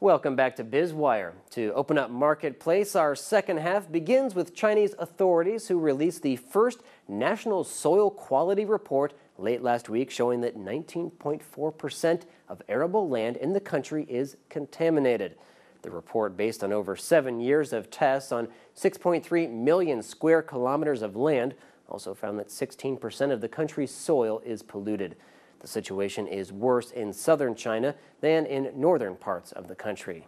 Welcome back to Biz Wire. To open up Marketplace, our second half begins with Chinese authorities who released the first national soil quality report late last week, showing that 19.4% of arable land in the country is contaminated. The report, based on over 7 years of tests on 6.3 million square kilometers of land, also found that 16% of the country's soil is polluted. The situation is worse in southern China than in northern parts of the country.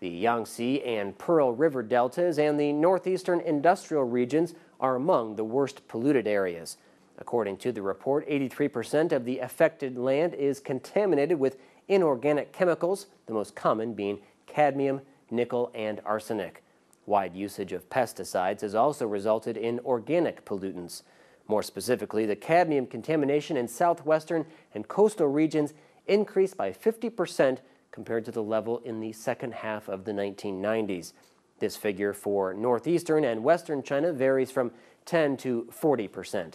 The Yangtze and Pearl River deltas and the northeastern industrial regions are among the worst polluted areas. According to the report, 83% of the affected land is contaminated with inorganic chemicals, the most common being cadmium, nickel, and arsenic. Wide usage of pesticides has also resulted in organic pollutants. More specifically, the cadmium contamination in southwestern and coastal regions increased by 50% compared to the level in the second half of the 1990s. This figure for northeastern and western China varies from 10 to 40%.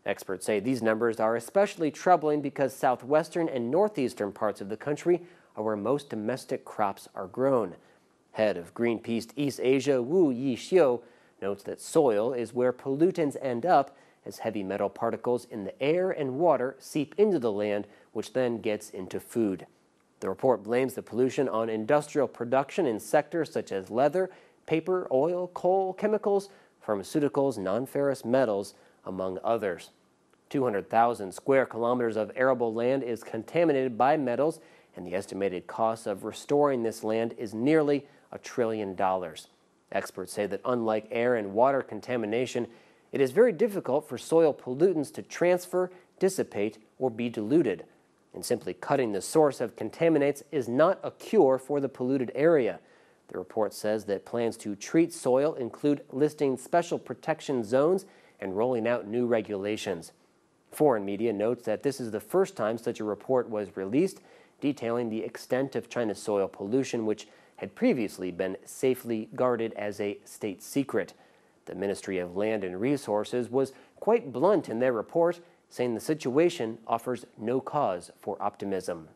Experts say these numbers are especially troubling because southwestern and northeastern parts of the country are where most domestic crops are grown. Head of Greenpeace East Asia, Wu Yixiu, notes that soil is where pollutants end up as heavy metal particles in the air and water seep into the land, which then gets into food. The report blames the pollution on industrial production in sectors such as leather, paper, oil, coal, chemicals, pharmaceuticals, non-ferrous metals, among others. 200,000 square kilometers of arable land is contaminated by metals, and the estimated cost of restoring this land is nearly $1 trillion. Experts say that unlike air and water contamination, it is very difficult for soil pollutants to transfer, dissipate, or be diluted. And simply cutting the source of contaminants is not a cure for the polluted area. The report says that plans to treat soil include listing special protection zones and rolling out new regulations. Foreign media notes that this is the first time such a report was released, detailing the extent of China's soil pollution, which had previously been safely guarded as a state secret. The Ministry of Land and Resources was quite blunt in their report, saying the situation offers no cause for optimism.